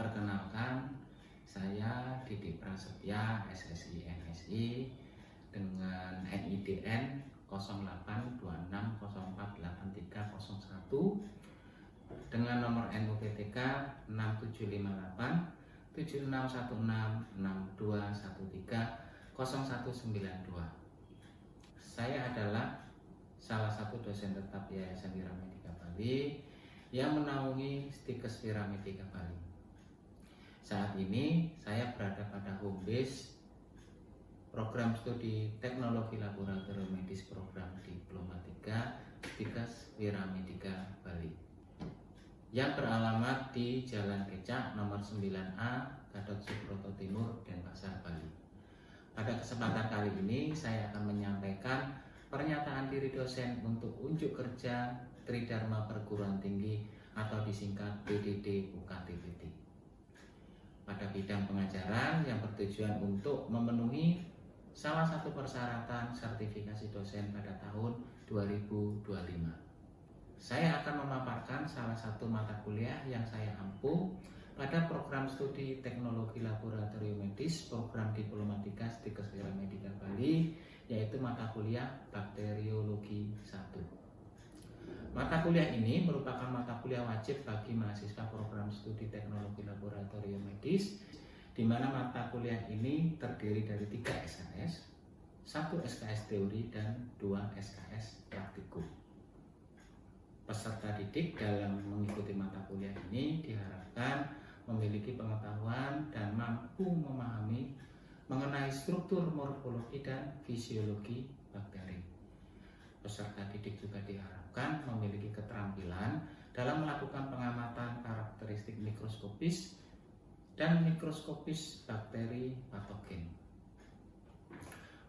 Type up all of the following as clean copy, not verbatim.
Perkenalkan, saya Didik Prasetya, SSI NSI dengan NIDN 0826048301 dengan nomor NUPTK 6758 761662130192. Saya adalah salah satu dosen tetap Yayasan Wiramedika Bali yang menaungi Stikes Wiramedika Bali. Saat ini saya berada pada home base program studi teknologi laboratorium medis program Diploma 3 Stikes Wiramedika Bali yang beralamat di Jalan Kecak nomor 9A, Gatot Subroto Timur, Denpasar, Bali. Pada kesempatan kali ini saya akan menyampaikan pernyataan diri dosen untuk unjuk kerja Tridharma Perguruan Tinggi atau disingkat PDD UKT-PT pada bidang pengajaran yang bertujuan untuk memenuhi salah satu persyaratan sertifikasi dosen pada tahun 2025. Saya akan memaparkan salah satu mata kuliah yang saya ampu pada program studi teknologi laboratorium medis program Diploma 3 Stikes Wiramedika Bali, yaitu mata kuliah bakteriologi 1. Mata kuliah ini merupakan mata kuliah wajib bagi mahasiswa program studi teknologi laboratorium medis, di mana mata kuliah ini terdiri dari 3 SKS, 1 SKS teori dan 2 SKS praktikum. Peserta didik dalam mengikuti mata kuliah ini diharapkan memiliki pengetahuan dan mampu memahami mengenai struktur morfologi dan fisiologi bakteri. Peserta didik juga diharapkan memiliki keterampilan dalam melakukan pengamatan karakteristik mikroskopis dan mikroskopis bakteri patogen.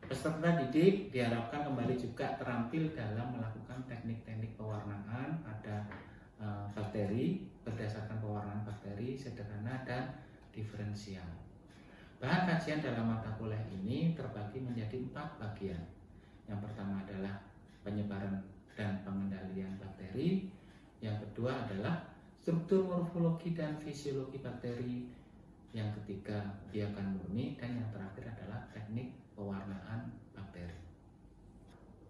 Peserta didik diharapkan kembali juga terampil dalam melakukan teknik-teknik pewarnaan pada bakteri berdasarkan pewarnaan bakteri sederhana dan diferensial. Bahan kajian dalam mata kuliah ini terbagi menjadi 4 bagian. Yang pertama adalah penyebaran dan pengendalian bakteri. Yang kedua adalah struktur morfologi dan fisiologi bakteri. Yang ketiga biokan murni, dan yang terakhir adalah teknik pewarnaan bakteri.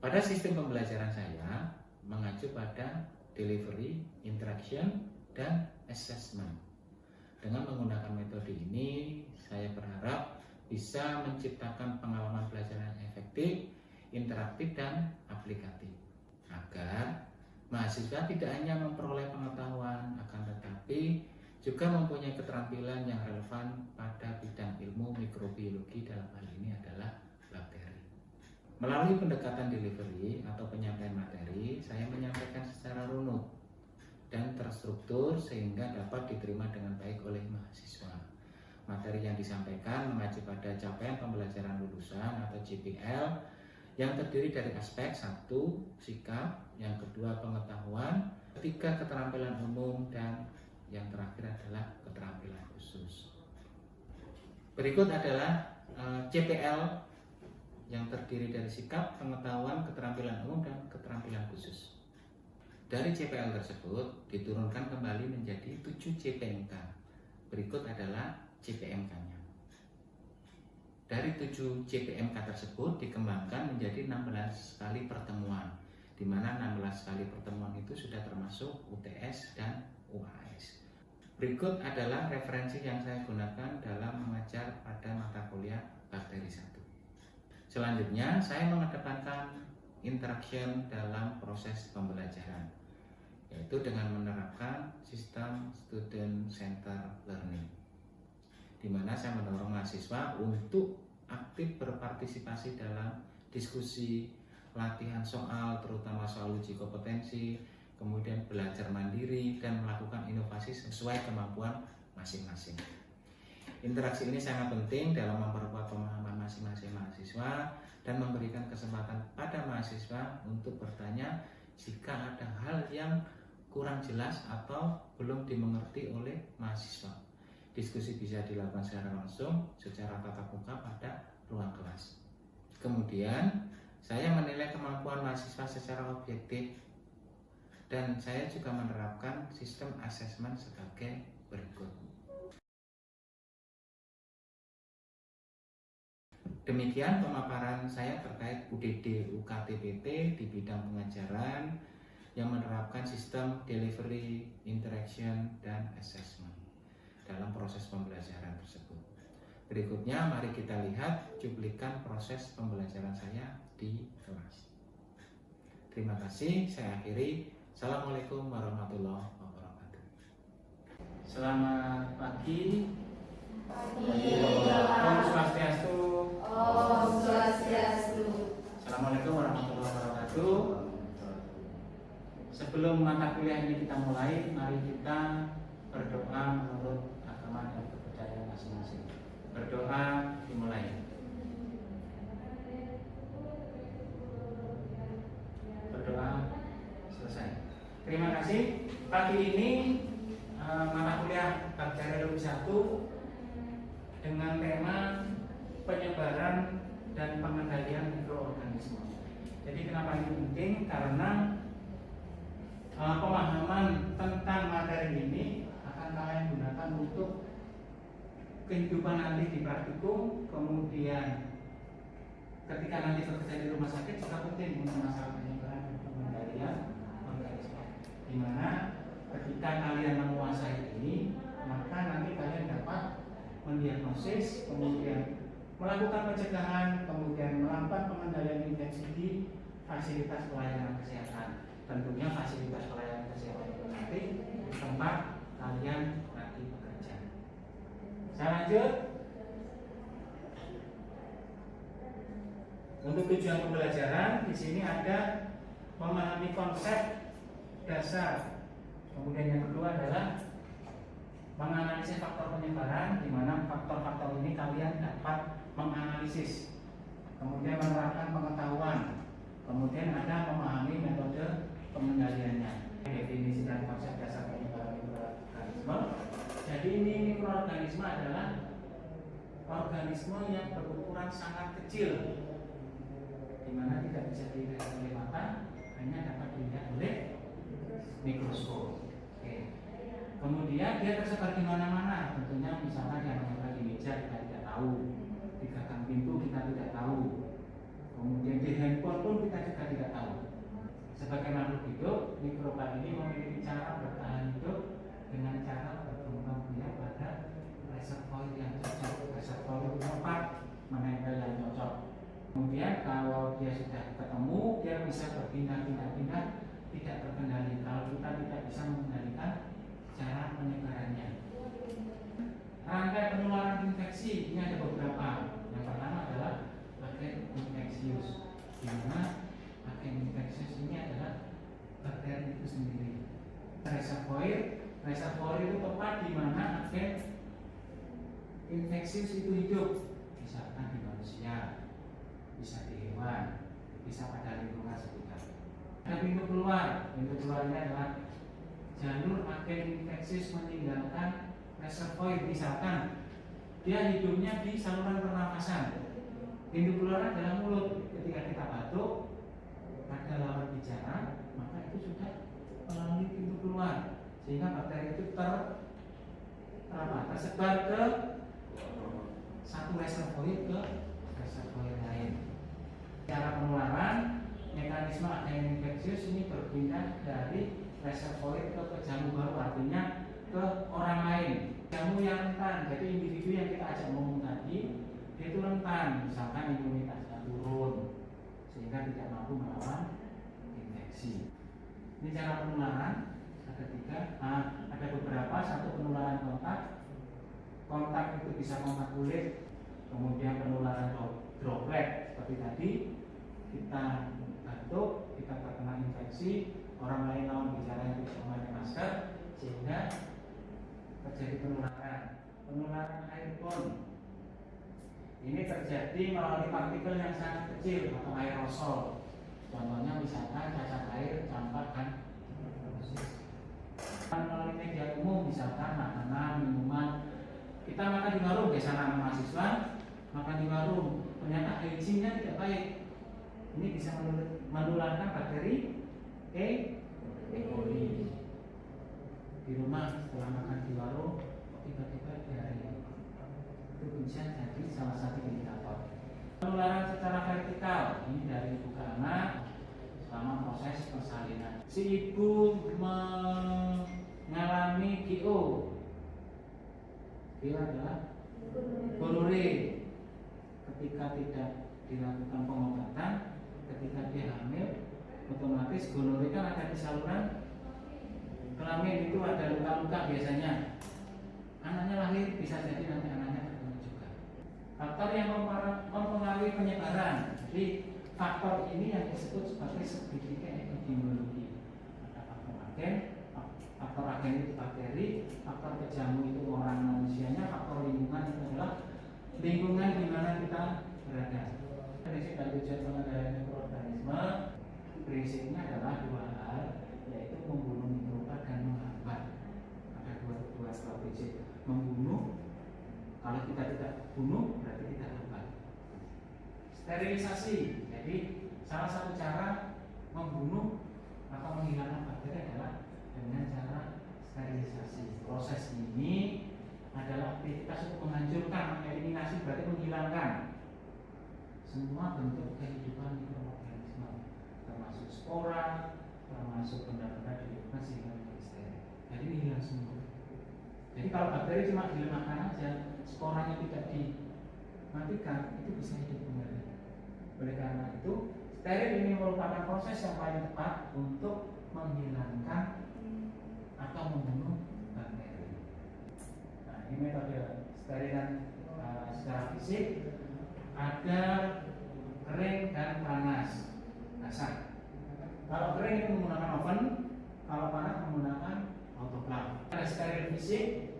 Pada sistem pembelajaran saya mengacu pada delivery, interaction, dan assessment. Dengan menggunakan metode ini, saya berharap bisa menciptakan pengalaman pelajaran efektif, interaktif, dan aplikatif, agar mahasiswa tidak hanya memperoleh pengetahuan, akan tetapi juga mempunyai keterampilan yang relevan pada bidang ilmu mikrobiologi, dalam hal ini adalah bakteri. Melalui pendekatan delivery atau penyampaian materi, saya menyampaikan secara runut dan terstruktur sehingga dapat diterima dengan baik oleh mahasiswa. Materi yang disampaikan mengacu pada capaian pembelajaran lulusan atau JPL yang terdiri dari aspek 1, sikap, yang kedua pengetahuan, ketiga keterampilan umum, dan yang terakhir adalah keterampilan khusus. Berikut adalah JPL yang terdiri dari sikap, pengetahuan, keterampilan umum, dan keterampilan khusus. Dari JPL tersebut diturunkan kembali menjadi 7 JPMK. Berikut adalah JPMK-nya. Dari 7 JPMK tersebut dikembangkan menjadi 16 kali pertemuan, di mana 16 kali pertemuan itu sudah termasuk UTS dan UAS. Berikut adalah referensi yang saya gunakan dalam mengajar pada mata kuliah bakteri 1. Selanjutnya, saya mengedepankan interaction dalam proses pembelajaran, yaitu dengan menerapkan sistem student center learning, di mana saya mendorong mahasiswa untuk aktif berpartisipasi dalam diskusi, latihan soal, terutama soal uji kompetensi, kemudian belajar mandiri dan melakukan inovasi sesuai kemampuan masing-masing. Interaksi ini sangat penting dalam memperkuat pemahaman masing-masing mahasiswa dan memberikan kesempatan pada mahasiswa untuk bertanya jika ada hal yang kurang jelas atau belum dimengerti oleh mahasiswa. Diskusi bisa dilakukan secara langsung, secara tatap muka pada ruang kelas. Kemudian, saya menilai kemampuan mahasiswa secara objektif dan saya juga menerapkan sistem asesmen sebagai berikut. Demikian pemaparan saya terkait UDD UKTPT di bidang pengajaran yang menerapkan sistem delivery, interaction, dan assessment dalam proses pembelajaran tersebut. Berikutnya mari kita lihat cuplikan proses pembelajaran saya di kelas. Terima kasih, saya akhiri. Assalamualaikum warahmatullahi wabarakatuh. Selamat pagi. Om Swastiastu. Om Swastiastu. Assalamualaikum warahmatullahi wabarakatuh. Sebelum mata kuliah ini kita mulai, mari kita berdoa menurut agama dan kepercayaan masing-masing. Berdoa dimulai. Berdoa selesai. Terima kasih. Pagi ini mata kuliah bakteriologi 1 dengan tema penyebaran dan pengendalian mikroorganisme. Jadi kenapa ini penting? Karena pemahaman tentang materi ini akan kalian gunakan untuk kehidupan nanti di praktikum, kemudian ketika nanti bekerja di rumah sakit juga penting untuk masalah penyebaran dan pengendalian organisme. Di mana ketika kalian menguasai ini, maka nanti kalian dapat mendiagnosis, kemudian melakukan pencegahan, kemudian melakukan pengendalian infeksi di fasilitas pelayanan kesehatan. Tentunya fasilitas pelayanan kesehatan itu nanti di tempat kalian nanti bekerja. Saya lanjut. Untuk tujuan pembelajaran di sini ada memahami konsep dasar. Kemudian yang kedua adalah menganalisis faktor penyebaran, di mana faktor-faktor ini kalian dapat menganalisis, kemudian menerapkan pengetahuan, kemudian ada memahami metode pengendaliannya. Definisi dan konsep dasar penyebaran mikroorganisme. Jadi ini mikroorganisme adalah organisme yang berukuran sangat kecil, di mana tidak bisa dilihat oleh mata, hanya dapat dilihat oleh mikroskop. Kemudian dia tersebar di mana-mana. Tentunya misalkan yang menempel di meja kita tidak tahu, di gagang pintu kita tidak tahu, kemudian di handphone pun kita juga tidak tahu. Sebagai makhluk hidup, mikroba ini memiliki cara bertahan hidup dengan cara berkembang biak pada reservoir yang cocok. Reservoir itu tempat menempel yang cocok. Kemudian kalau dia sudah ketemu, dia bisa berpindah-pindah, tidak terkendali. Kalau kita tidak bisa mengendalikan cara penyebarannya. Rantai penularan infeksi ini ada beberapa. Yang pertama adalah bakteri infeksius, di mana bakteri infeksius ini adalah bakteri itu sendiri. Reservoir itu tempat di mana agen infeksius itu hidup, misalkan di manusia, bisa di hewan, bisa pada lingkungan sekitar. Ada pintu keluar. Pintu keluar ini adalah jalur agen infeksius meninggalkan reservoir. Misalkan dia hidupnya di saluran pernafasan, pintu keluar adalah mulut. Ketika kita batuk, ada lawan bicara, maka itu sudah melalui pintu keluar, sehingga bakteri itu tersebar ke satu reservoir ke reservoir lain. Cara penularan, mekanisme agen infeksius ini berpindah dari reservoir ke jamu baru, artinya ke orang lain. Jamu yang rentan, jadi individu yang kita ajak ngomong tadi, dia itu rentan, misalkan imunitasnya turun sehingga tidak mampu melawan infeksi. Ini cara penularan. Ada tiga, ada beberapa. Satu, penularan kontak itu bisa kontak kulit, kemudian penularan droplet seperti tadi, kita batuk, kita terkena infeksi, orang lain lawan bicara yang tidak memakai masker, sehingga terjadi penularan airborne. Ini terjadi melalui partikel yang sangat kecil atau aerosol. Contohnya misalkan cacar air, campak, dan melalui media umum, misalkan makanan, minuman. Kita makan di warung, biasanya anak mahasiswa makan di warung, ternyata hygiene-nya tidak baik. Ini bisa menularkan bakteri E. coli. Di rumah setelah makan di warung, tiba-tiba diare. Itu bisa jadi salah satu indikator. Penularan secara vertikal, ini dari ibu ke anak selama proses persalinan. Si ibu mengalami GO. GO adalah gonore. Ketika tidak dilakukan pengobatan, ketika dia hamil, otomatis gonore kan ada di saluran kelamin, itu ada luka-luka biasanya. Anaknya lahir, bisa jadi nanti anaknya terkena juga. Faktor yang mempengaruhi penyebaran. Jadi faktor ini yang disebut sebagai segitiga epidemiologi. Ada faktor agen itu bakteri, faktor pejamu itu orang manusianya, faktor lingkungan itu adalah lingkungan di mana kita berada. Prinsip dan tujuan pengendalian mikroorganisme prinsipnya adalah dua hal, yaitu membunuh mikroba dan menghambat. Ada dua prinsip. Membunuh, kalau kita tidak bunuh berarti kita hambat. Sterilisasi, jadi salah satu cara membunuh atau menghilangkan bakteri adalah dengan cara sterilisasi. Proses ini adalah aktivitas untuk menghancurkan, eliminasi berarti menghilangkan semua bentuk kehidupan mikroorganisme, termasuk spora, termasuk benda-benda di lingkungan sehingga menjadi steril. Jadi hilang semua. Jadi kalau bakteri cuma dilemahkan aja, sporanya tidak dimatikan, itu bisa hidup kembali. Oleh karena itu, steril ini merupakan proses yang paling tepat untuk menghilangkan atau membunuh bakteri. Nah, ini metode sterilan secara fisik. Ada kering dan panas, basah. Kalau kering itu menggunakan oven, kalau panas menggunakan autoclave. Ada steril fisik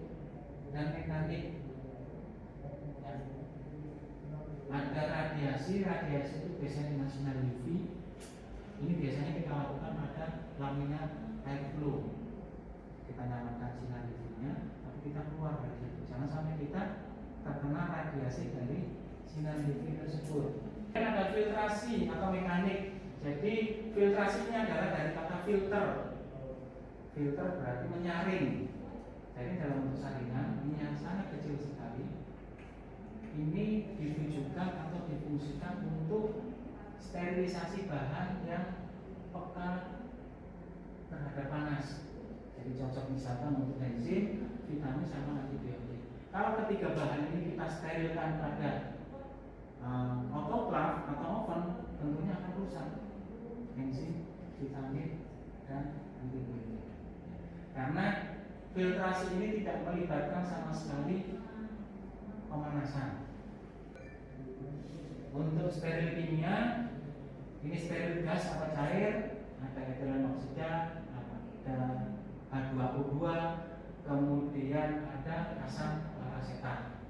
dan mekanik. Ya. Ada radiasi itu biasanya dengan sinar UV. Ini biasanya kita lakukan pada lamina airflow. Kita nyalakan sinar UV-nya, tapi kita keluar dari situ. Jangan sampai kita terkena radiasi dari sinar UV tersebut. Dan ada filtrasi atau mekanik. Jadi filtrasinya adalah dari kata filter. Filter berarti menyaring. Jadi dalam bentuk saringan ini yang sangat kecil sekali. Ini ditujukan atau difungsikan untuk sterilisasi bahan yang peka terhadap panas. Jadi cocok misalkan untuk enzim, vitamin sama antibiotik. Kalau ketiga bahan ini kita sterilkan pada autoclave atau oven, tentunya akan rusak enzim, vitamin, dan antibiotik. Karena filtrasi ini tidak melibatkan sama sekali pemanasan. Untuk steril kimia, ini steril gas atau cair, ada etilen oksida, ada H2O2, kemudian ada asam asetat.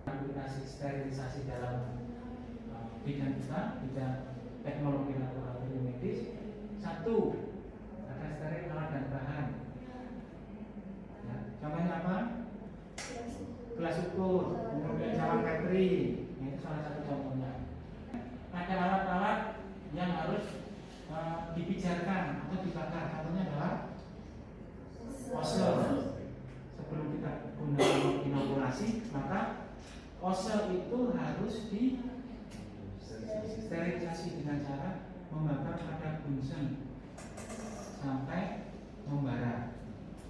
Aplikasi sterilisasi dalam bidang kita, bidang teknologi laboratorium medis. Satu, ada steril alat dan bahan. Ya, contohnya apa? Gelas ukur, kemudian cawan Petri, itu salah satu contohnya. Ada alat-alat yang harus dipijarkan atau dibakar. Contohnya adalah ose. Sebelum kita gunakan inokulasi, maka ose itu harus disterilisasi dengan cara membakar pada bunsen sampai membara.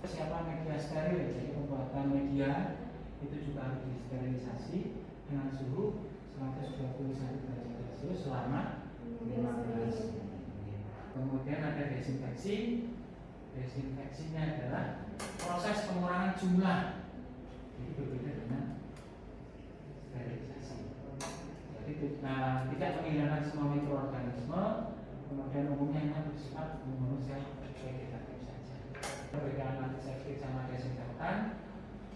Persiapan media steril, jadi pembuatan media itu juga harus disterilisasi dengan suhu 121 derajat Celcius selama 15 menit. Kemudian ada desinfeksi. Desinfeksinya adalah proses pengurangan jumlah. Jadi berbeda dengan sterilisasi. Jadi tidak menghilangkan semua mikroorganisme, kemudian umumnya hanya bersifat membunuh sel vegetatif saja. Perbedaan antiseptik sama desinfektan.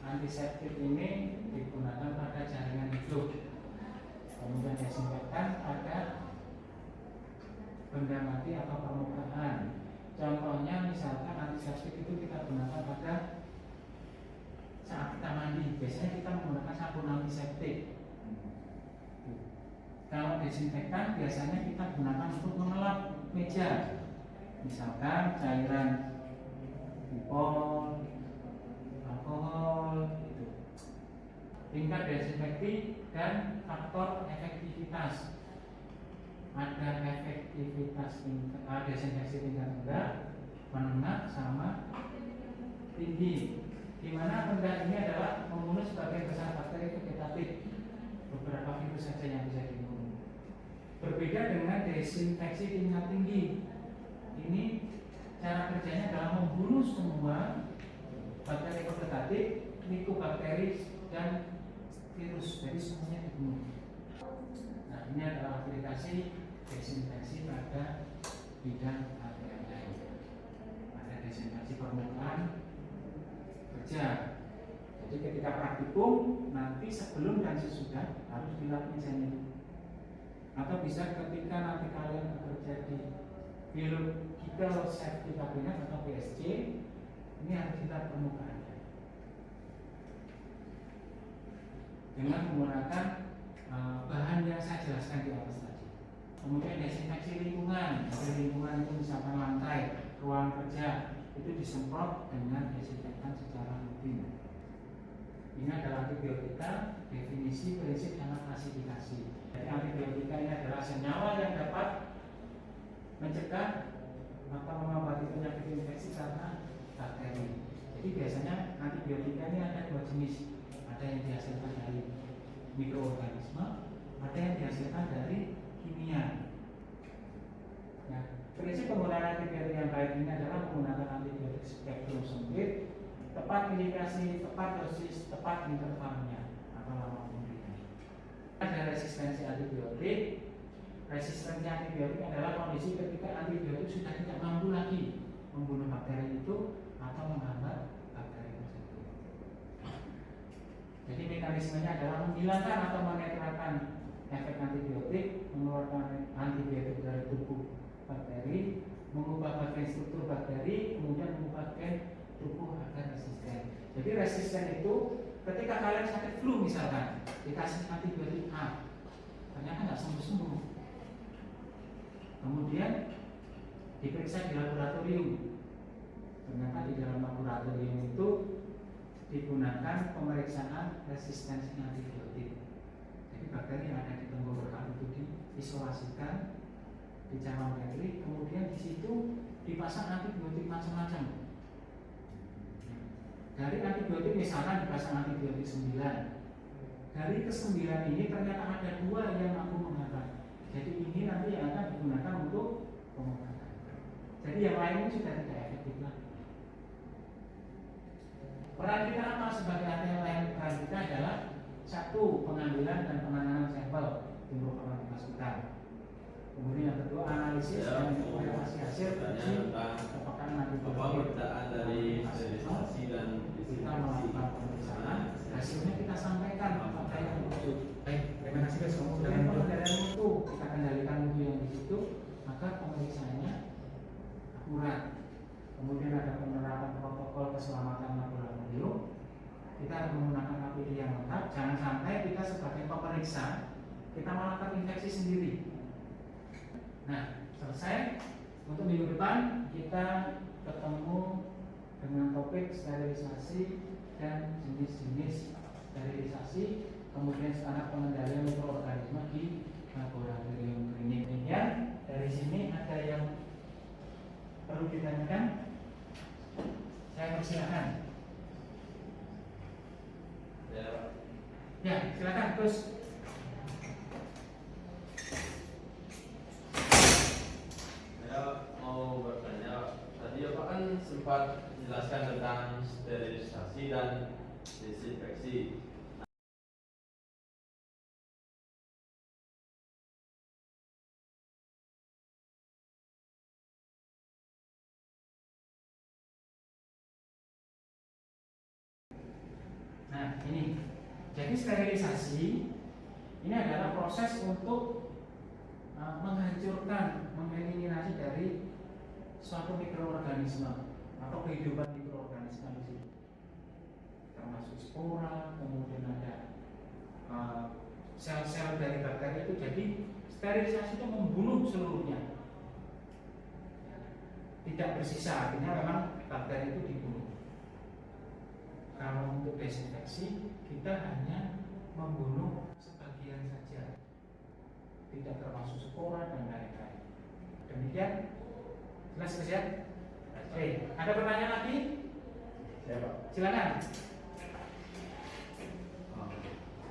Antiseptik ini digunakan pada jaringan hidup. Kemudian desinfektan pada benda mati atau permukaan. Contohnya misalkan antiseptik itu kita gunakan pada saat kita mandi. Biasanya kita menggunakan sabun antiseptik. Kalau desinfektan biasanya kita gunakan untuk mengelap meja. Misalkan cairan alkohol, gitu. tingkat desinfeksi dan faktor efektivitas. Ada efektivitas desinfeksi tingkat rendah, menengah, sama tinggi. Di mana rendah ini adalah membunuh sebagian besar bakteri vegetatif, beberapa virus saja yang bisa dibunuh. Berbeda dengan desinfeksi tingkat tinggi. Ini cara kerjanya adalah membunuh semua bakteri vegetatif, mycobacteria dan virus, jadi semuanya dibunuh. Nah, ini adalah aplikasi desinfeksi pada bidang ATLM. Ada desinfeksi permukaan kerja. Jadi ketika praktikum nanti sebelum dan sesudah harus dilakukan ini. Atau bisa ketika nanti kalian bekerja di Biological Safety Cabinet atau BSC, ini harus kita permukaan dengan menggunakan bahan yang saya jelaskan di atas tadi. Kemudian desinfeksi lingkungan. Dari lingkungan itu misalkan lantai, ruang kerja itu disemprot dengan desinfektan secara rutin. Ini adalah antibiotika, definisi, prinsip, sama klasifikasi. Jadi antibiotika ini adalah senyawa yang dapat mencegah atau mengobati penyakit infeksi karena bakteri. Jadi biasanya antibiotika ini ada dua jenis. Ada yang dihasilkan dari mikroorganisme, ada yang dihasilkan dari kimia. Nah, prinsip penggunaan antibiotik yang baik ini adalah menggunakan antibiotik spektrum sempit, tepat indikasi, tepat dosis, tepat intervalnya atau lama pemberian. Ada resistensi antibiotik. Resistensi antibiotik adalah kondisi ketika antibiotik sudah tidak mampu lagi membunuh bakteri itu atau menghambat bakteri tersebut. Jadi mekanismenya adalah menghilangkan atau menetralkan efek antibiotik, mengeluarkan antibiotik dari tubuh bakteri, mengubah bagian struktur bakteri, kemudian mengubah gen tubuh agar resisten. Jadi resisten itu ketika kalian sakit flu misalkan dikasih antibiotik A, ternyata nggak sembuh-sembuh. Kemudian diperiksa di laboratorium. Ternyata di dalam laboratorium itu digunakan pemeriksaan resistensi antibiotik. Jadi bakteri yang ada di tenggorokan itu diisolasikan, dicabang bakteri, kemudian di situ dipasang antibiotik macam-macam. Dari antibiotik misalkan dipasang antibiotik 9. Dari ke-9 ini ternyata ada 2 yang mampu menghambat. Jadi ini nanti yang akan digunakan untuk pengobatan. Jadi yang lain ini sudah tidak efektif lagi. Peran kita apa sebagai ATLM? Peran kita adalah satu, pengambilan dan penanganan sampel di merupakan tugas kita. Kemudian yang kedua, analisis dan interpretasi hasil uji apakah antibiotik dari sterilisasi dan kita melakukan pemeriksaan, hasilnya kita sampaikan apa yang dibutuhkan. Baik, terima kasih guys. Kemudian pengendalian mutu, kita kendalikan mutu yang di situ, maka pemeriksaannya akurat. Kemudian ada penerapan protokol keselamatan laboratorium. Kita harus menggunakan APD yang lengkap. Jangan sampai kita sebagai pemeriksa kita melakukan infeksi sendiri. Nah, selesai. Untuk minggu depan kita ketemu dengan topik sterilisasi dan jenis-jenis sterilisasi, kemudian standar pengendalian mikroorganisme di laboratorium klinik. Demikian, dari sini ada yang perlu ditanyakan? Saya persilakan. Ya, silakan terus. Saya mau bertanya, tadi Bapak kan sempat menjelaskan tentang sterilisasi dan desinfeksi. Nah, ini. Jadi sterilisasi ini adalah proses untuk menghancurkan, mengeliminasi dari suatu mikroorganisme atau kehidupan mikroorganisme di situ, termasuk spora, kemudian ada sel-sel dari bakteri itu. Jadi sterilisasi itu membunuh seluruhnya, tidak bersisa, artinya memang bakteri itu dibunuh. Kalau untuk desinfeksi kita hanya membunuh sebagian saja, tidak termasuk spora dan lain-lain. Demikian, jelas ya? Oke, ada pertanyaan lagi? Ya Pak. Silakan.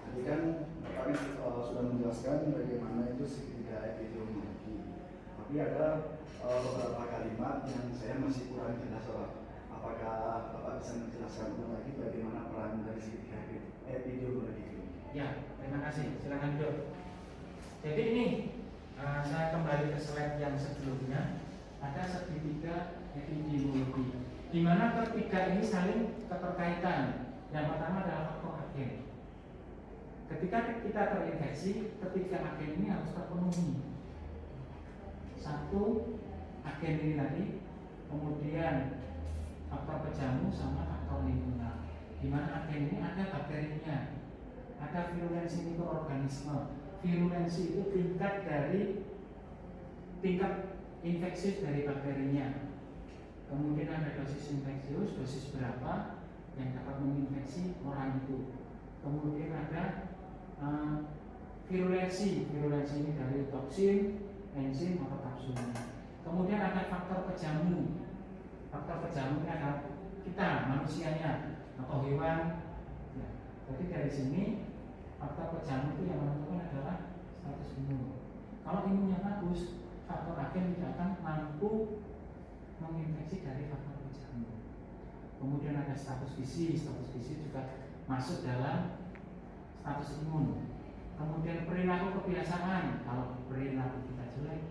Tadi kan Bapak sudah menjelaskan bagaimana itu segitiga epidemiologi. Tapi ada beberapa kalimat yang saya masih kurang jelas Pak. Apakah Bapak bisa menjelaskan ulang lagi bagaimana peran dari segitiga epidemiologi itu? Ya, terima kasih. Silakan duduk. Jadi ini saya kembali ke slide yang sebelumnya. Ada segitiga epidemiologi, di mana ketiga ini saling keterkaitan. Yang pertama adalah faktor agen. Ketika kita terinfeksi, ketiga agen ini harus terpenuhi. Satu, agen ini tadi, kemudian faktor pejamu sama faktor lingkungan. Di mana agen ini ada bakterinya, ada virulensi mikroorganisme. Virulensi itu tingkat infeksius dari bakterinya. Kemudian ada dosis infeksius, dosis berapa yang dapat menginfeksi orang itu. Kemudian ada virulensi ini dari toksin, enzim atau kapsulnya. Kemudian ada faktor pejamu. Faktor pejamu ini adalah kita manusianya atau hewan. Ya. Jadi dari sini faktor pejamu itu yang menentukan adalah status imun. Kalau imunnya bagus, faktor agen tidak akan mampu menginfeksi dari faktor pejamu. Kemudian ada status gizi juga masuk dalam status imun. Kemudian perilaku kebiasaan, kalau perilaku kita jelek,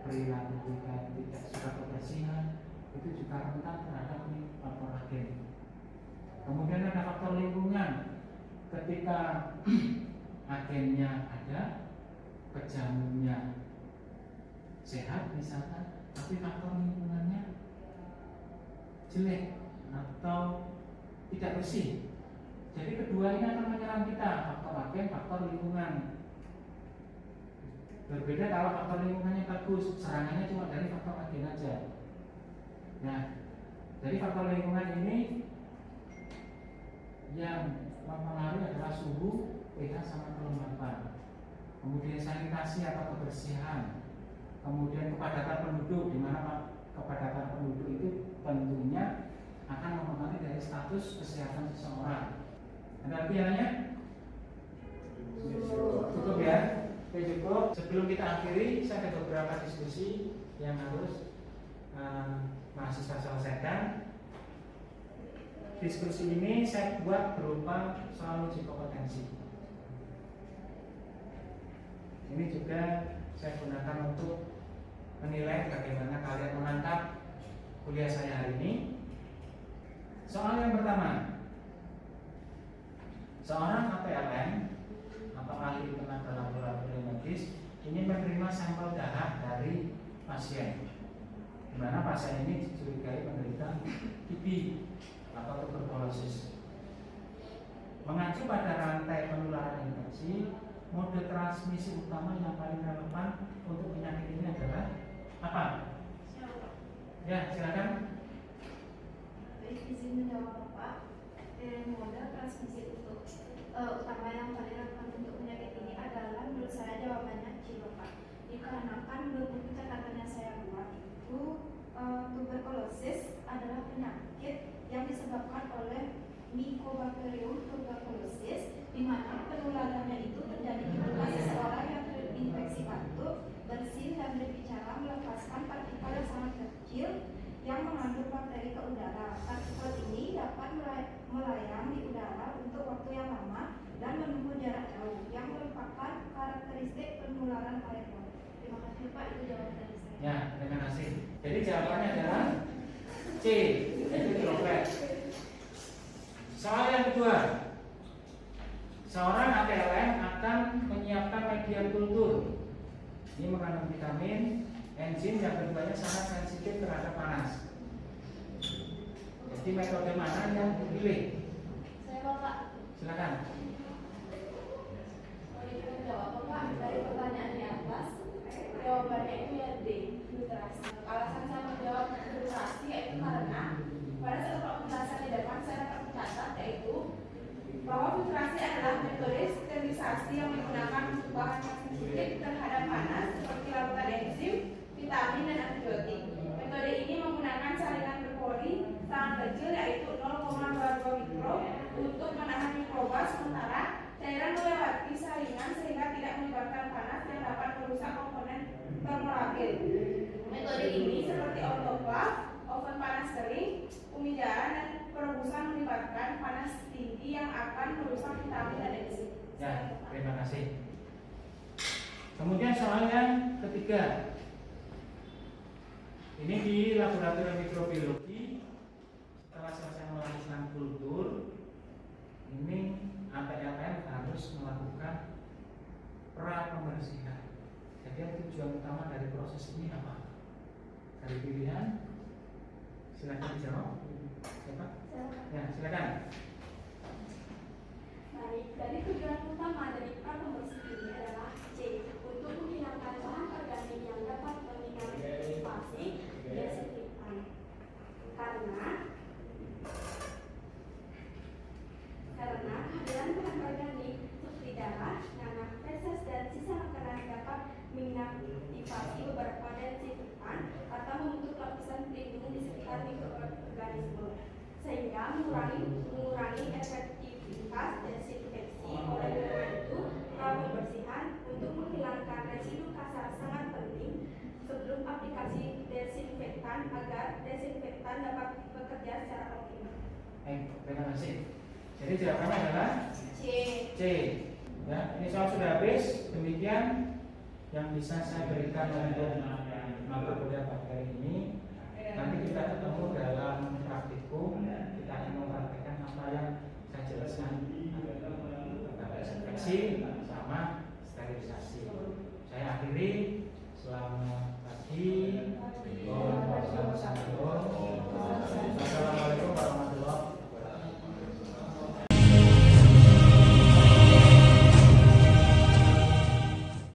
perilaku kita tidak suka kebersihan, itu juga rentan terhadap faktor agen. Kemudian ada faktor lingkungan. Ketika agennya ada, pejamunya sehat misalkan, tapi faktor lingkungannya jelek atau tidak bersih. Jadi kedua ini akan menyerang kita, faktor agen, faktor lingkungan. Berbeda kalau faktor lingkungannya bagus, serangannya cuma dari faktor agen aja. Nah, dari faktor lingkungan ini yang mempengaruhi adalah suhu, pH sama kelembapan. Kemudian sanitasi atau kebersihan. Kemudian kepadatan penduduk, di mana kepadatan penduduk itu tentunya akan mempengaruhi dari status kesehatan seseorang. Ada pikirannya? Cukup ya? Oke, cukup. Sebelum kita akhiri, saya ada beberapa diskusi yang harus mahasiswa selesaikan. Diskusi ini saya buat berupa soal uji kompetensi. Ini juga saya gunakan untuk menilai bagaimana kalian menangkap kuliah saya hari ini. Soal yang pertama, seorang APLN atau ahli tenaga laboratorium medis ini menerima sampel darah dari pasien, di mana pasien ini dicurigai menderita TB atau tuberkulosis. Mengacu pada rantai penularan infeksi, mode transmisi utama yang paling relevan untuk penyakit ini adalah apa? Ya, silakan. Izin menjawab Bapak. Mode transmisi utama yang paling relevan untuk penyakit ini adalah, menurut saya jawabannya C Bapak. Dikarenakan menurut buku catatan yang saya buat itu tuberkulosis adalah penyakit yang disebabkan oleh Mycobacterium tuberculosis, di mana penularannya itu terjadi ketika seseorang yang terinfeksi batuk, bersin dan berbicara melepaskan partikel yang sangat kecil yang mengandung bakteri ke udara. Partikel ini dapat melayang di udara untuk waktu yang lama dan menempuh jarak jauh, yang merupakan karakteristik penularan airborne. Terima kasih Pak, itu jawaban dari saya. Ya, terima kasih. Jadi jawabannya adalah C, yaitu droplet. Soal yang kedua, seorang APLN akan menyiapkan media kultur. Ini mengandung vitamin, enzim, yang keduanya sangat sensitif terhadap panas. Jadi metode mana yang dipilih? Saya Bapak. Silakan. Boleh menjawab Bapak dari pertanyaan di atas? Jawabannya itu ya D, filtrasi. Alasan saya menjawab filtrasi yaitu karena pada saat penjelasan di depan saya dapat mencatat yaitu bahwa filtrasi adalah metode yang menggunakan bahan sensitif terhadap panas seperti larutan enzim, vitamin, dan antibiotik. Metode ini menggunakan saringan berpori sangat kecil yaitu 0,22 mikro untuk menahan mikroba, sementara cairan melewati saringan sehingga tidak menyebabkan panas yang dapat merusak komponen termolabil. Metode ini seperti autoclave, oven panas kering, pemijahan, dan perebusan melibatkan panas tinggi yang akan merusak vitamin dan enzim. Ya, terima kasih. Kemudian soal yang ketiga. Ini di laboratorium mikrobiologi. Setelah selesai melakukan kultur, ini APLN harus melakukan pra pembersihan. Jadi tujuan utama dari proses ini apa? Dari pilihan, silakan dijawab. Siapa? Ya, silakan. Baik, dari tujuan utama dari pra pembersihan ini adalah C. Untuk menghilangkan bahan organik yang dapat meminimalisasi desinfektan. Karena kehadiran bahan organik seperti darah, nanah, feses, dan sisa makanan dapat mengaktifasi beberapa desinfektan atau membentuk lapisan pelindung di sekitar mikroorganisme, sehingga mengurangi efektivitas desinfeksi. Oleh karena itu, pembersihan untuk menghilangkan residu kasar sangat penting sebelum aplikasi desinfektan agar desinfektan dapat bekerja secara optimal. Baik, terima kasih. Jadi jawabannya adalah C. C. Ya, ini soal sudah habis. Demikian yang bisa saya berikan untuk mata kuliah bakteri ini. Nanti kita ketemu dalam praktikum. Kita akan mempraktikkan apa yang saya jelaskan tentang desinfeksi sama sterilisasi. Saya akhiri. Selamat pagi. Om.